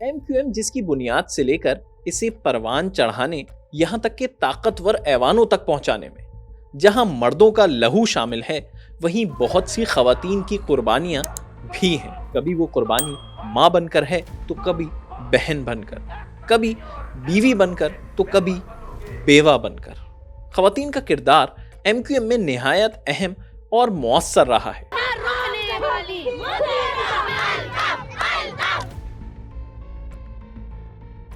MQM जिसकी बुनियाद से लेकर इसे परवान चढ़ाने यहां तक के ताकतवर ऐवानों तक पहुंचाने में जहां मर्दों का लहू शामिल है, वहीं बहुत सी खवातीन की कुर्बानियां भी हैं। कभी वो कुर्बानी माँ बनकर है तो कभी बहन बनकर, कभी बीवी बनकर तो कभी बेवा बनकर। खवातीन का किरदार एमक्यूएम में निहायत अहम और मौसर रहा है।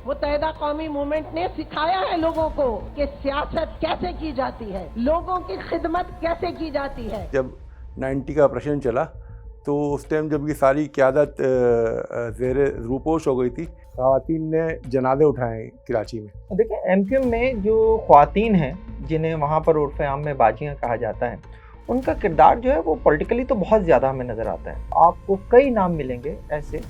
मुत्तहिदा कौमी मूवमेंट ने सिखाया है लोगों को कि सियासत कैसे की जाती है, लोगों की खिदमत कैसे की जाती है। जब 90 का ऑपरेशन चला तो उस टाइम जब ये सारी क़यादत ज़ेरे रूपोश हो गई थी, ख़वातीन ने जनाजे उठाए कराची में। देखिए, एमक्यूएम में जो ख़वातीन हैं जिन्हें वहाँ पर उर्फ़ आम में बाजियाँ कहा जाता है, उनका किरदार जो है वो पॉलिटिकली तो बहुत ज़्यादा हमें नज़र आता है। आपको कई नाम मिलेंगे ऐसे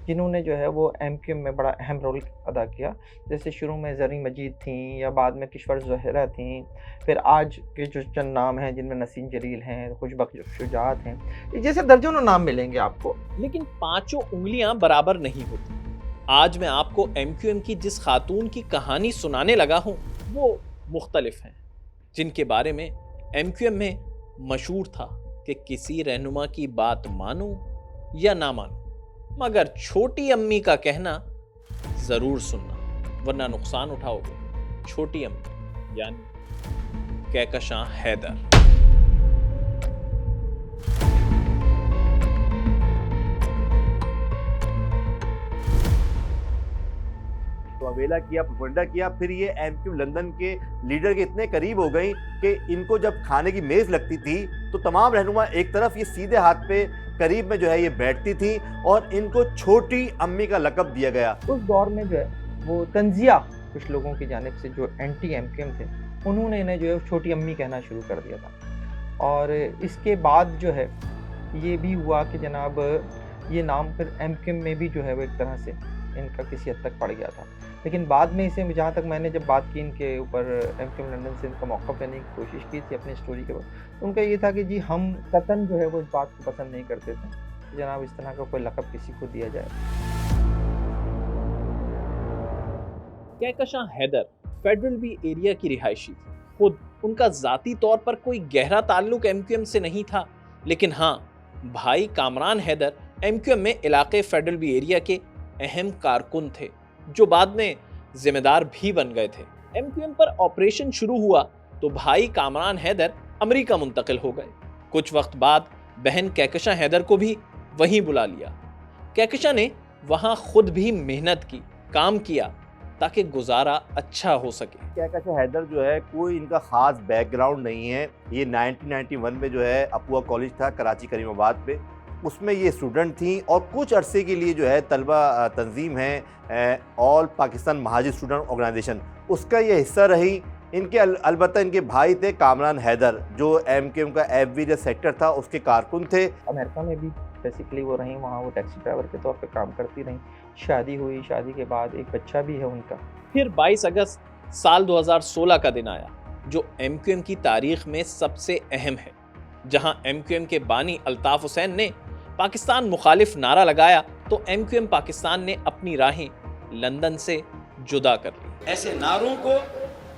जिन्होंने जो है वो एमक्यूएम में बड़ा अहम रोल अदा किया। जैसे शुरू में ज़रीन मजीद थी या बाद में किश्वर ज़ोहरा थी, फिर आज के जो चंद नाम हैं जिनमें नसीम जलील हैं, खुशबख्श शुजात हैं, जैसे दर्जनों नाम मिलेंगे आपको। लेकिन पांचों उंगलियां बराबर नहीं होती। आज मैं आपको एमक्यूएम की जिस खातून की कहानी सुनाने लगा हूं वो मुख्तलिफ हैं, जिनके बारे में एमक्यूएम में मशहूर था कि किसी रहनुमा की बात मानो या ना मानो, मगर छोटी अम्मी का कहना जरूर सुनना वरना नुकसान उठाओगे। छोटी अम्मी यानी कहकशां हैदर। तो अवेला किया, प्रोपेगेंडा किया, फिर ये एमक्यूएम लंदन के लीडर के इतने करीब हो गई कि इनको जब खाने की मेज लगती थी तो तमाम रहनुमा एक तरफ, ये सीधे हाथ पे करीब में जो है ये बैठती थी और इनको छोटी अम्मी का लक़ब दिया गया। उस दौर में जो है वो तंजिया कुछ लोगों की जानिब से जो एंटी एमक्यूएम थे, उन्होंने इन्हें जो है छोटी अम्मी कहना शुरू कर दिया था। और इसके बाद जो है ये भी हुआ कि जनाब ये नाम फिर एमक्यूएम में भी जो है वो एक तरह से इनका किसी हद तक पड़ गया था। लेकिन बाद में इसे, जहाँ तक मैंने जब बात की इनके ऊपर, एमक्यूएम लंदन से इनका मौक़िफ़ लेने की कोशिश की थी अपनी स्टोरी के बाद, तो उनका ये था कि जी हम कतन जो है वो इस बात को पसंद नहीं करते थे जनाब इस तरह का कोई लक़ब किसी को दिया जाए। Kahkashan Haider federal B area की रिहायशी थी। खुद उनका ज़ाती तौर पर कोई गहरा ताल्लुक एमक्यूएम से नहीं था, लेकिन हाँ, भाई कामरान हैदर एमक्यूएम में इलाके फेडरल बी एरिया के अहम कारकुन थे, जो बाद में जिम्मेदार भी बन गए थे। एमक्यूएम पर ऑपरेशन शुरू हुआ तो भाई कामरान हैदर अमेरिका मुंतकिल हो गए। कुछ वक्त बाद बहन कहकशां हैदर को भी वहीं बुला लिया। कहकशां ने वहां खुद भी मेहनत की, काम किया ताकि गुजारा अच्छा हो सके। कहकशां हैदर जो है कोई इनका ख़ास बैकग्राउंड नहीं है। ये 1991 में जो है अपूआ कॉलेज था कराची करीमाबाद पे, उसमें ये स्टूडेंट थी और कुछ अरसे के लिए जो है तलबा तंजीम है all Pakistan Muhajir student organisation, उसका ये हिस्सा रही। इनके अलबत्ता इनके भाई थे कामरान हैदर, जो एमक्यूएम का एफवी सेक्टर था उसके कारकुन थे। अमेरिका में भी बेसिकली वो रहीं, वहाँ वो टैक्सी ड्राइवर के तौर पे काम करती रहीं। शादी हुई, शादी के बाद एक बच्चा भी है उनका। फिर 22 अगस्त साल 2016 का दिन आया जो एमक्यूएम की तारीख में सबसे अहम है, जहां एमक्यूएम के बानी अल्ताफ हुसैन ने पाकिस्तान मुखालिफ नारा लगाया तो एमक्यूएम पाकिस्तान ने अपनी राहें लंदन से जुदा कर ली। ऐसे नारों को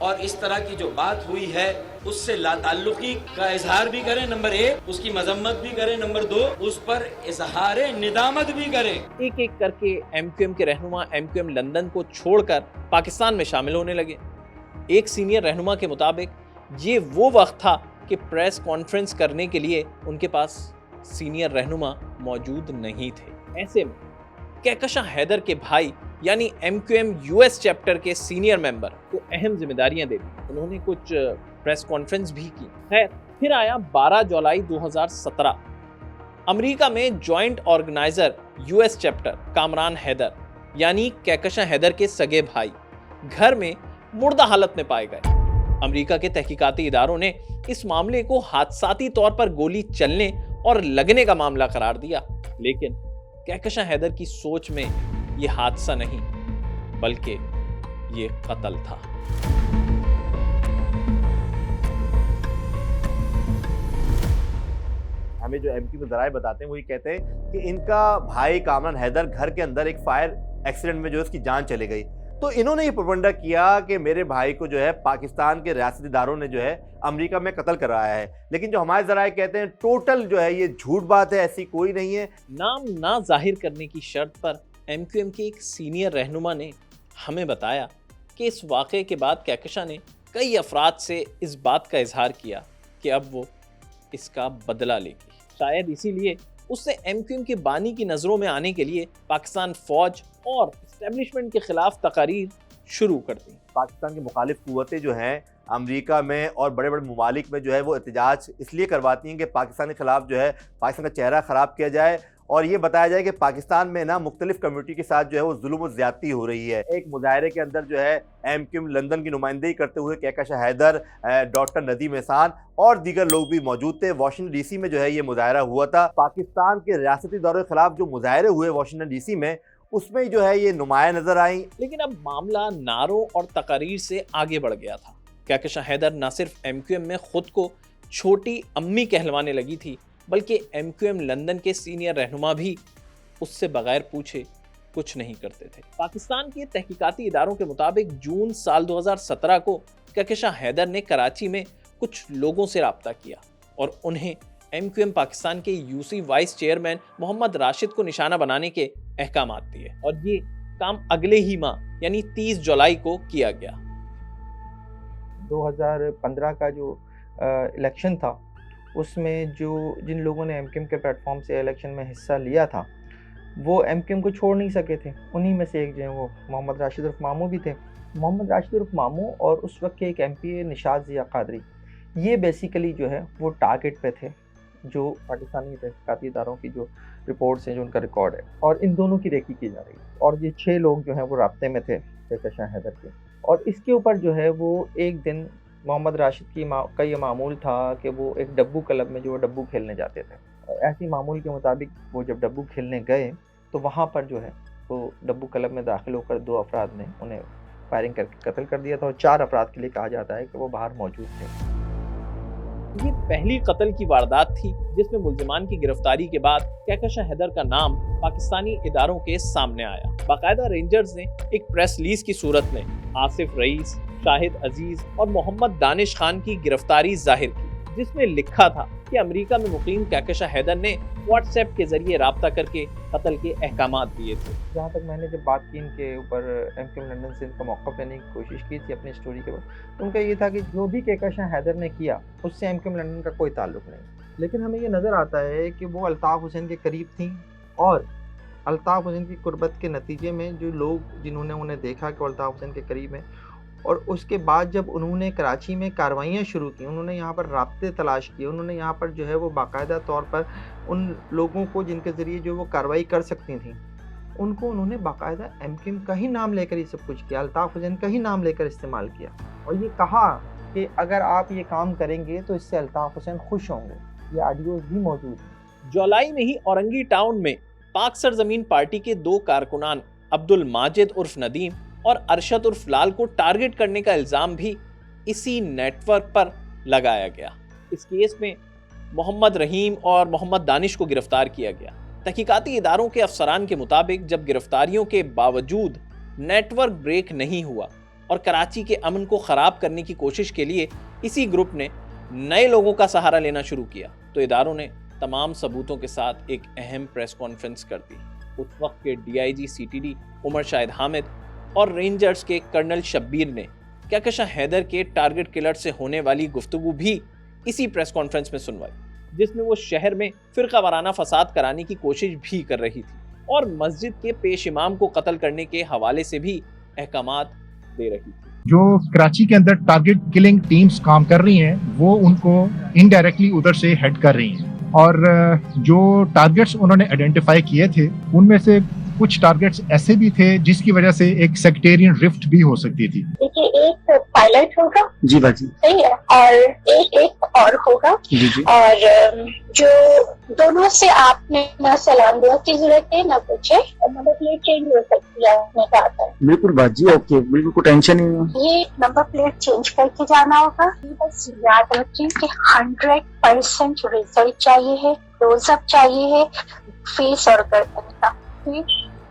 और इस तरह की जो बात हुई है उससे लाताल्लुकी का इजहार भी करें, नंबर 1, उसकी मजम्मत भी करें, नंबर 2, उस पर इजहार निदामत भी करें। एक एक करके एमक्यूएम के रहनुमा एमक्यूएम लंदन को छोड़कर पाकिस्तान में शामिल होने लगे। एक सीनियर रहनुमा के मुताबिक ये वो वक्त था कि प्रेस कॉन्फ्रेंस करने के लिए उनके पास सीनियर रहनुमा मौजूद नहीं थे। ऐसे में कहकशां हैदर के भाई यानी एमक्यूएम यूएस चैप्टर के सीनियर मेंबर को अहम जिम्मेदारियां दे दी। उन्होंने कुछ प्रेस कॉन्फ्रेंस भी की। खैर, फिर आया 12 जुलाई 2017। अमेरिका में joint organizer US chapter Kamran Haider यानी कहकशां हैदर के सगे भाई घर में मुर्दा हालत में पाए गए। अमेरिका के तहकीकाती इदारों ने इस मामले को हादसाती तौर पर गोली चलने और लगने का मामला करार दिया, लेकिन कहकशां हैदर की सोच में यह हादसा नहीं बल्कि ये कत्ल था। हमें जो एमक्यू में ज़राए बताते हैं वो ये कहते हैं कि इनका भाई कामरान हैदर घर के अंदर एक फायर एक्सीडेंट में जो है उसकी जान चली गई। तो इन्होंने ये प्रोपगेंडा किया कि मेरे भाई को जो है पाकिस्तान के रियासती इदारों ने जो है अमेरिका में कत्ल कराया है, लेकिन जो हमारे ज़राए कहते हैं टोटल जो है ये झूठ बात है, ऐसी कोई नहीं है। नाम ना जाहिर करने की शर्त पर एमक्यूएम के एक सीनियर रहनुमा ने हमें बताया कि इस वाक़े के बाद कहकशां ने कई अफराद से इस बात का इजहार किया कि अब वो इसका बदला लेगी। शायद इसीलिए उसने एमक्यूएम के बानी की नज़रों में आने के लिए पाकिस्तान फौज और इस्टेब्लिशमेंट के खिलाफ तकारीर शुरू कर दी। पाकिस्तान की मुखालिफ कुव्वतें जो हैं अमेरिका में और बड़े बड़े ममालिक में जो है वो एहतजाज इसलिए करवाती हैं कि पाकिस्तान के खिलाफ जो है पाकिस्तान का चेहरा ख़राब किया जाए और ये बताया जाए कि पाकिस्तान में ना मुख्तलिफ कम्युनिटी के साथ जो है वो जुल्म और ज़्यादती हो रही है। एक मुजाहरे के अंदर जो है एमक्यूएम लंदन की नुमाइंदगी करते हुए कहकशां हैदर, डॉक्टर नदीम एहसान और दीगर लोग भी मौजूद थे। वाशिंगटन डीसी में जो है ये मुजाहरा हुआ था। पाकिस्तान के रियासती दौरे के खिलाफ जो मुजाहरे हुए वाशिंगटन डीसी में, उसमें जो है ये नुमाया नजर आई। लेकिन अब मामला नारों और तकारीर से आगे बढ़ गया था। कहकशां हैदर न सिर्फ एमक्यूएम में खुद को छोटी अम्मी कहलवाने लगी थी, बल्कि एमक्यूएम लंदन के सीनियर रहनुमा भी उससे बगैर पूछे कुछ नहीं करते थे। पाकिस्तान के तहकीकाती इदारों के मुताबिक जून साल 2017 को कहकशां हैदर ने कराची में कुछ लोगों से रब्ता किया और उन्हें एमक्यूएम पाकिस्तान के UC vice chairman Mohammad Rashid को निशाना बनाने के अहकामात दिए और ये काम अगले ही माह यानी 30 जुलाई को किया गया। 2015 का जो इलेक्शन था उसमें जो जिन लोगों ने एमक्यूएम के प्लेटफॉर्म से इलेक्शन में हिस्सा लिया था वो एमक्यूएम को छोड़ नहीं सके थे। उन्हीं में से एक जो है वो मोहम्मद राशिद उर्फ मामू भी थे। मोहम्मद राशिद उर्फ मामू और उस वक्त के एक एमपी निशात ज़िया कादरी, ये बेसिकली जो है वो टारगेट पे थे जो पाकिस्तानी तहकीकाती इदारों की जो रिपोर्ट्स हैं, जो उनका रिकॉर्ड है, और इन दोनों की रेकी की जा रही है। और ये 6 लोग जो हैं वो राब्ते में थे कहकशां हैदर के। और इसके ऊपर जो है वो एक दिन मोहम्मद राशिद का ये मामूल था कि वो एक डब्बू क्लब में जो डब्बू खेलने जाते थे। ऐसी मामूल के मुताबिक वो जब डब्बू खेलने गए तो वहाँ पर जो है वो डब्बू क्लब में दाखिल होकर 2 अफराद ने उन्हें फायरिंग करके कत्ल कर दिया था और 4 अफराद के लिए कहा जाता है कि वो बाहर मौजूद थे। ये पहली कत्ल की वारदात थी जिसमें मुल्जिमान की गिरफ्तारी के बाद कहकशां हैदर का नाम पाकिस्तानी इदारों के सामने आया। बाकायदा रेंजर्स ने एक प्रेस रिलीज की सूरत में आसिफ रईस, शाहिद अजीज और मोहम्मद दानिश खान की गिरफ्तारी जाहिर की, जिसमें लिखा था कि अमेरिका में मुकीम कहकशां हैदर ने व्हाट्सएप के जरिए राब्ता करके कत्ल के अहकामात दिए थे। जहाँ तक मैंने जब बात की इनके ऊपर एमक्यूएम लंदन से इनका मौक़िफ़ लेने की कोशिश की थी अपनी स्टोरी के बाद, तो उनका ये था कि जो भी कहकशां हैदर ने किया उससे एमक्यूएम लंदन का कोई ताल्लुक़ नहीं। लेकिन हमें ये नज़र आता है कि वो अल्ताफ़ हुसैन के करीब थी और अल्ताफ़ हुसैन की कुर्बत के नतीजे में जो लोग जिन्होंने उन्हें देखा कि अल्ताफ़ हुसैन के करीब हैं, और उसके बाद जब उन्होंने कराची में कार्रवाइयाँ शुरू की, उन्होंने यहाँ पर राब्ते तलाश किए, उन्होंने यहाँ पर जो है वो बाकायदा तौर पर उन लोगों को जिनके ज़रिए जो वो कार्रवाई कर सकती थी उनको उन्होंने बाकायदा एमक्यूएम का ही नाम लेकर ये सब कुछ किया, अल्ताफ़ हुसैन का ही नाम लेकर इस्तेमाल किया और ये कहा कि अगर आप ये काम करेंगे तो इससे अल्ताफ़ हुसैन खुश होंगे। ये ऑडियोज़ भी मौजूद हैं। जुलाई में ही औरंगी टाउन में पाक सरजमीन पार्टी के 2 कारकुनान अब्दुल माजिद उर्फ नदीम और अरशद उर्फ लाल को टारगेट करने का इल्ज़ाम भी इसी नेटवर्क पर लगाया गया। इस केस में मोहम्मद रहीम और मोहम्मद दानिश को गिरफ्तार किया गया। तहकीकाती इदारों के अफसरान के मुताबिक जब गिरफ्तारियों के बावजूद नेटवर्क ब्रेक नहीं हुआ और कराची के अमन को ख़राब करने की कोशिश के लिए इसी ग्रुप ने नए लोगों का सहारा लेना शुरू किया, तो इदारों ने तमाम सबूतों के साथ एक अहम प्रेस कॉन्फ्रेंस कर दी। उस वक्त के DIG CTD उमर शाहिद हामिद और रेंजर्स के कर्नल शब्बीर ने कहकशां हैदर के टारगेट किलर से होने वाली गुफ्तगू भी इसी प्रेस कॉन्फ्रेंस में सुनवाई, जिसमें वो शहर में फिरका वाराना फसाद कराने की कोशिश भी कर रही थी और मस्जिद के पेश इमाम को कत्ल करने के हवाले से भी अहकामात दे रही थी। जो कराची के अंदर टारगेट किलिंग टीम्स काम कर रही हैं वो उनको इनडायरेक्टली उधर से हेड कर रही हैं और जो टारगेट्स उन्होंने आइडेंटिफाई किए थे उनमें से कुछ टारगेट्स ऐसे भी थे जिसकी वजह से एक सेक्टेरियन रिफ्ट भी हो सकती थी। देखिए, एक पायलट होगा जी बाजी, सही है, और एक और होगा जी जी, और जो दोनों से आपने ना सलाम दुआ की जरूरत है ना कुछ है, नंबर प्लेट चेंज हो सकती है, आपने कहा था। बिल्कुल बाजी, ओके, बिल्कुल कोई टेंशन नहीं है। ये नंबर प्लेट चेंज करके जाना होगा। बस याद रखिए कि 100% रिजल्ट चाहिए है, क्लोजअप चाहिए है फेस और गर्दन का।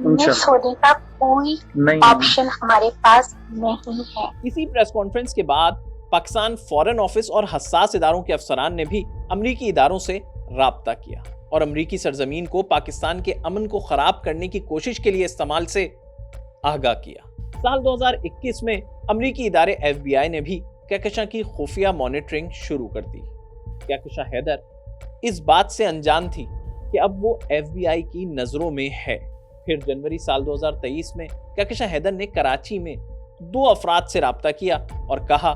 मिस होने का कोई ऑप्शन हमारे पास नहीं है। इसी प्रेस कॉन्फ्रेंस के बाद पाकिस्तान फॉरेन ऑफिस और हसास इदारों के अफसरान ने भी अमरीकी इदारों से राब्ता किया और अमरीकी सरजमीन को पाकिस्तान के अमन को खराब करने की कोशिश के लिए इस्तेमाल से आगाह किया। साल 2021 में अमरीकी इदारे FBI ने भी कहकशां की खुफिया मॉनिटरिंग शुरू कर दी। कहकशां हैदर इस बात से अनजान थी कि अब वो FBI की नजरों में है। फिर जनवरी साल 2023 में कहकशां हैदर ने कराची में 2 अफराद से राब्ता किया और कहा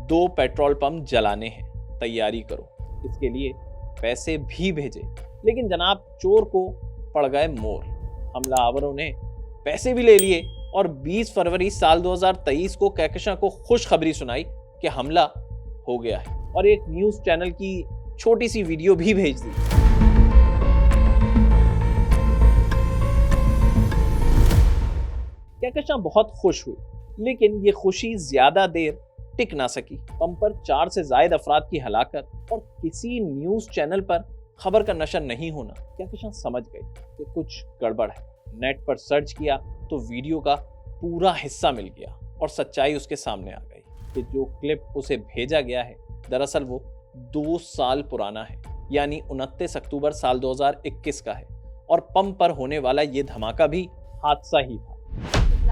2 पेट्रोल पंप जलाने हैं, तैयारी करो। इसके लिए पैसे भी भेजे, लेकिन जनाब चोर को पड़ गए मोर। हमलावरों ने पैसे भी ले लिए और 20 फरवरी साल 2023 को कहकशां को खुशखबरी सुनाई कि हमला हो गया है और एक न्यूज़ चैनल की छोटी सी वीडियो भी भेज दी। कहकशां बहुत खुश हुई, लेकिन ये खुशी ज्यादा देर टिक ना सकी। पंप पर 4 से ज्यादा अफराद की हलाकत और किसी न्यूज़ चैनल पर खबर का नशर नहीं होना, कहकशां समझ गई कि कुछ गड़बड़ है। नेट पर सर्च किया तो वीडियो का पूरा हिस्सा मिल गया और सच्चाई उसके सामने आ गई कि जो क्लिप उसे भेजा गया है दरअसल वो 2 साल पुराना है, यानी 29 अक्टूबर साल 2021 का है और पंप पर होने वाला ये धमाका भी हादसा ही था।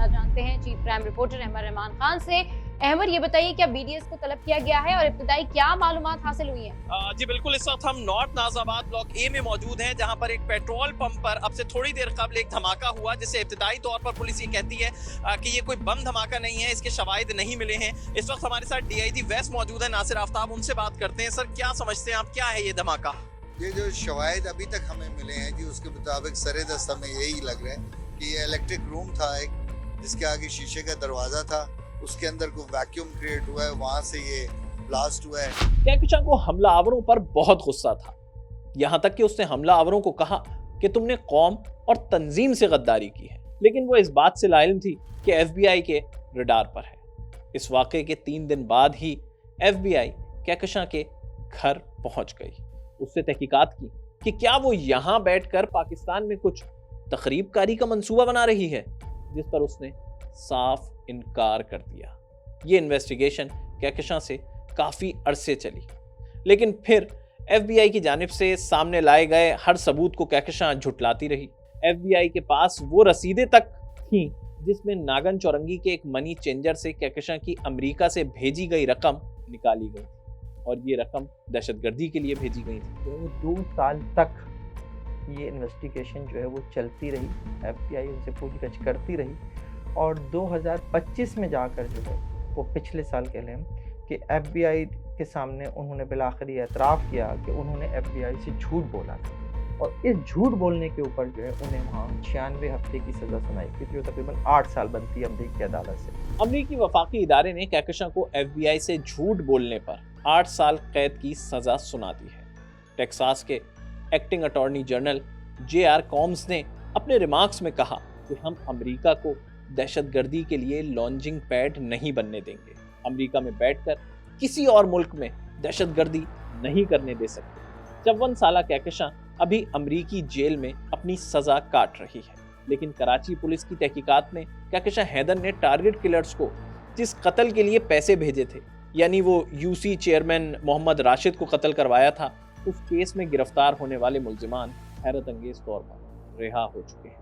जानते हैं chief crime reporter Ahmed Rehman Khan से। अहमद, ये बताइए क्या BDS को तलब किया गया है और इब्तिदाई क्या मालूमात हासिल हुई हैं? जी बिल्कुल, इस वक्त हम नॉर्थ नाजाबाद ब्लॉक A में मौजूद हैं, जहां पर एक पेट्रोल पंप पर अब से थोड़ी देर कबल एक धमाका हुआ, जिसे इब्तिदाई तौर पर पुलिस ये कहती है कि ये कोई बम धमाका नहीं है, इसके शवाहिद नहीं मिले हैं। इस वक्त हमारे साथ DIG वेस्ट मौजूद है नासिर आफ्ताब, उनसे बात करते हैं। सर, क्या समझते हैं आप, क्या है ये धमाका? ये जो शवाहिद अभी तक हमें मिले हैं जी, उसके मुताबिक सरे दस्त हमें यही लग रहा है कि ये इलेक्ट्रिक रूम था एक, जिसके आगे शीशे का दरवाजा था, उसके अंदर कोई वैक्यूम क्रिएट हुआ है, वहां से ये ब्लास्ट हुआ है। कहकशां को हमलावरों पर बहुत गुस्सा था, यहां तक कि उसने हमलावरों को कहा कि तुमने कौम और तंजीम से गद्दारी की है, लेकिन वो इस बात से लाइल्म थी कि FBI के रडार पर है। इस वाक़े के 3 दिन बाद ही FBI कहकशां के घर पहुंच गई, उससे तहकीकात की कि क्या वो यहां बैठकर पाकिस्तान में कुछ तखरीबकारी का मंसूबा बना रही है, जिस पर उसने साफ इनकार कर दिया। ये इन्वेस्टिगेशन कहकशां से काफ़ी अरसे चली, लेकिन फिर FBI की जानिब से सामने लाए गए हर सबूत को कहकशां झुटलाती रही। FBI के पास वो रसीदें तक थीं जिसमें नागन चौरंगी के एक मनी चेंजर से कहकशां की अमेरिका से भेजी गई रकम निकाली गई और ये रकम दहशतगर्दी के लिए भेजी गई थी। 2 साल तक ये इन्वेस्टिगेशन जो है वो चलती रही, FBI उनसे पूछताछ करती रही और 2025 में जाकर जो है वो पिछले साल कह लें कि FBI के सामने उन्होंने बिलाखिरी एतराफ़ किया कि उन्होंने FBI से झूठ बोला था और इस झूठ बोलने के ऊपर जो है उन्हें वहाँ 96 हफ्ते की सज़ा सुनाई गई, जो तकरीबन 8 साल बनती है अमरीकी अदालत से। अमरीकी वफाकी इदारे ने कहकशां को FBI से झूठ बोलने पर 8 साल कैद की सज़ा सुना दी है। टेक्सास के acting attorney general JR Combs ने अपने रिमार्क्स में कहा कि हम अमेरिका को दहशतगर्दी के लिए लॉन्चिंग पैड नहीं बनने देंगे। अमेरिका में बैठकर किसी और मुल्क में दहशतगर्दी नहीं करने दे सकते। 54 साला कहकशां अभी अमेरिकी जेल में अपनी सजा काट रही है, लेकिन कराची पुलिस की तहकीकात में कहकशां हैदर ने टारगेट किलर्स को जिस कत्ल के लिए पैसे भेजे थे, यानी वो UC चेयरमैन मोहम्मद राशिद को कत्ल करवाया था, उस केस में गिरफ्तार होने वाले मुल्जिमान हैरत अंगेज तौर पर रिहा हो चुके हैं।